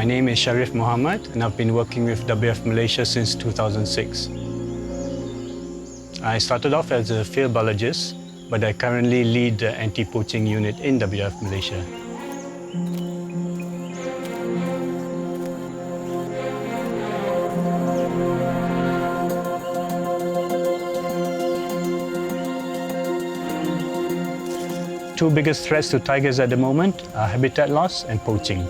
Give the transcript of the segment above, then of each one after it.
My name is Shariff Mohamed and I've been working with WWF Malaysia since 2006. I started off as a field biologist, but I currently lead the anti-poaching unit in WWF Malaysia. Two biggest threats to tigers at the moment are habitat loss and poaching.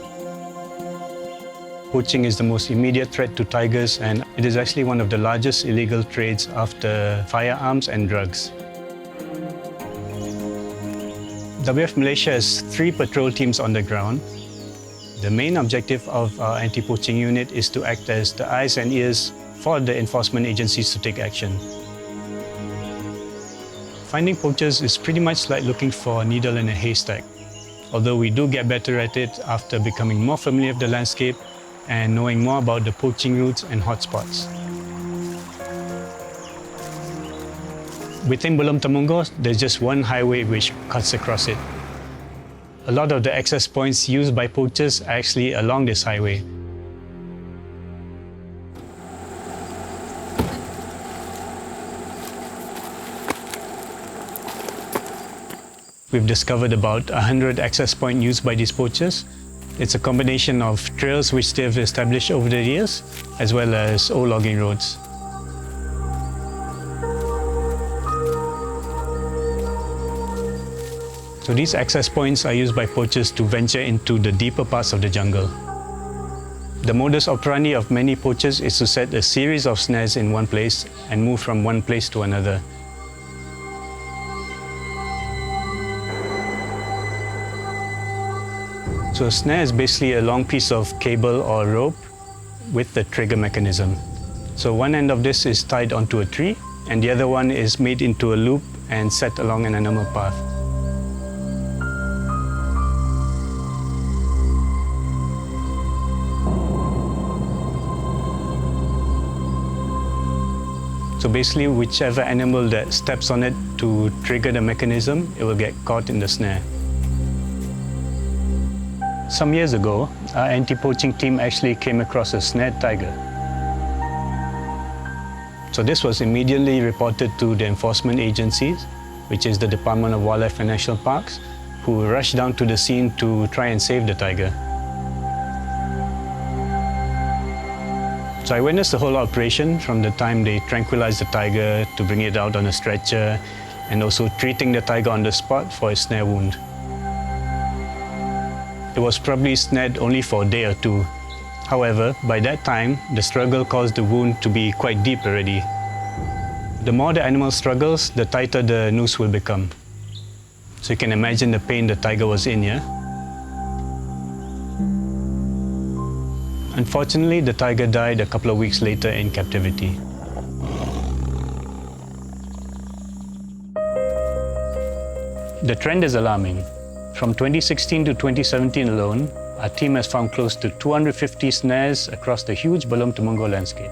Poaching is the most immediate threat to tigers, and it is actually one of the largest illegal trades after firearms and drugs. WWF Malaysia has 3 patrol teams on the ground. The main objective of our anti-poaching unit is to act as the eyes and ears for the enforcement agencies to take action. Finding poachers is pretty much like looking for a needle in a haystack, although we do get better at it after becoming more familiar with the landscape and knowing more about the poaching routes and hotspots. Within Belum Temenggor, there's just one highway which cuts across it. A lot of the access points used by poachers are actually along this highway. We've discovered about 100 access points used by these poachers. It's a combination of trails which they've established over the years, as well as old logging roads. So these access points are used by poachers to venture into the deeper parts of the jungle. The modus operandi of many poachers is to set a series of snares in one place and move from one place to another. So a snare is basically a long piece of cable or rope with the trigger mechanism. So one end of this is tied onto a tree and the other one is made into a loop and set along an animal path. So basically, whichever animal that steps on it to trigger the mechanism, it will get caught in the snare. Some years ago, our anti-poaching team actually came across a snared tiger. So this was immediately reported to the enforcement agencies, which is the Department of Wildlife and National Parks, who rushed down to the scene to try and save the tiger. So I witnessed the whole operation from the time they tranquilized the tiger to bring it out on a stretcher and also treating the tiger on the spot for a snare wound. It was probably snared only for a day or two. However, by that time, the struggle caused the wound to be quite deep already. The more the animal struggles, the tighter the noose will become. So you can imagine the pain the tiger was in here. Unfortunately, the tiger died a couple of weeks later in captivity. The trend is alarming. From 2016 to 2017 alone, our team has found close to 250 snares across the huge Belum Temenggor landscape.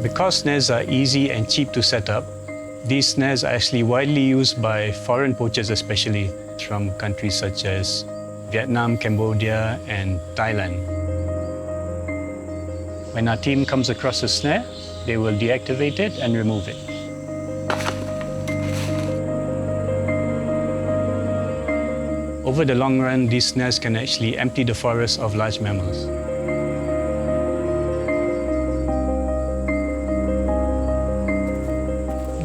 Because snares are easy and cheap to set up, these snares are actually widely used by foreign poachers, especially from countries such as Vietnam, Cambodia, and Thailand. When our team comes across a snare, they will deactivate it and remove it. Over the long run, these snares can actually empty the forest of large mammals.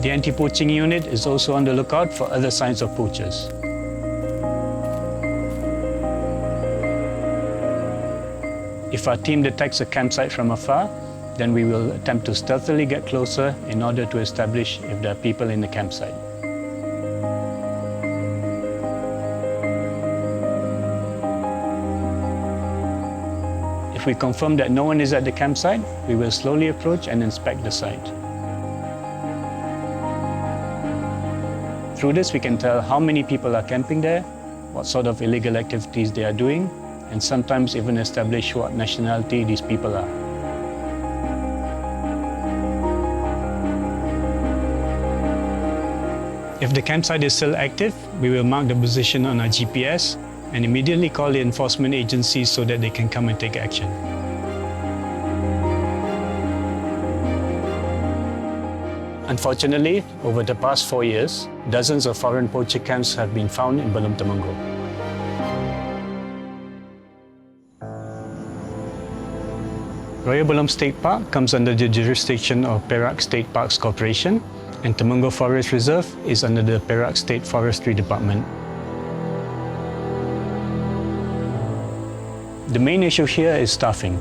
The anti-poaching unit is also on the lookout for other signs of poachers. If our team detects a campsite from afar, then we will attempt to stealthily get closer in order to establish if there are people in the campsite. If we confirm that no one is at the campsite, we will slowly approach and inspect the site. Through this, we can tell how many people are camping there, what sort of illegal activities they are doing, and sometimes even establish what nationality these people are. If the campsite is still active, we will mark the position on our GPS and immediately call the enforcement agencies so that they can come and take action. Unfortunately, over the past 4 years, dozens of foreign poacher camps have been found in Belum Temenggong. Raya Belum State Park comes under the jurisdiction of Perak State Parks Corporation, and Temenggong Forest Reserve is under the Perak State Forestry Department. The main issue here is staffing.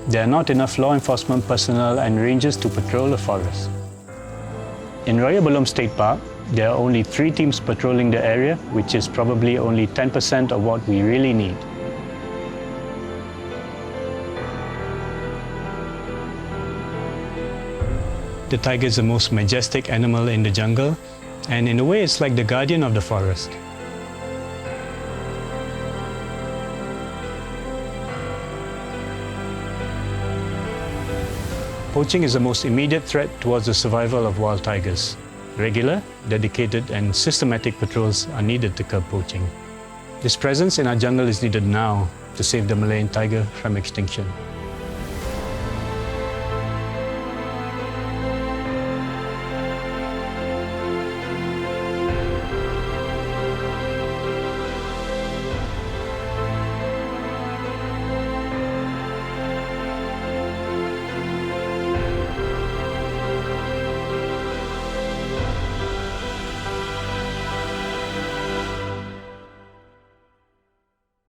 There are not enough law enforcement personnel and rangers to patrol the forest. In Raya Belum State Park, there are only 3 teams patrolling the area, which is probably only 10% of what we really need. The tiger is the most majestic animal in the jungle, and in a way it's like the guardian of the forest. Poaching is the most immediate threat towards the survival of wild tigers. Regular, dedicated and systematic patrols are needed to curb poaching. This presence in our jungle is needed now to save the Malayan tiger from extinction.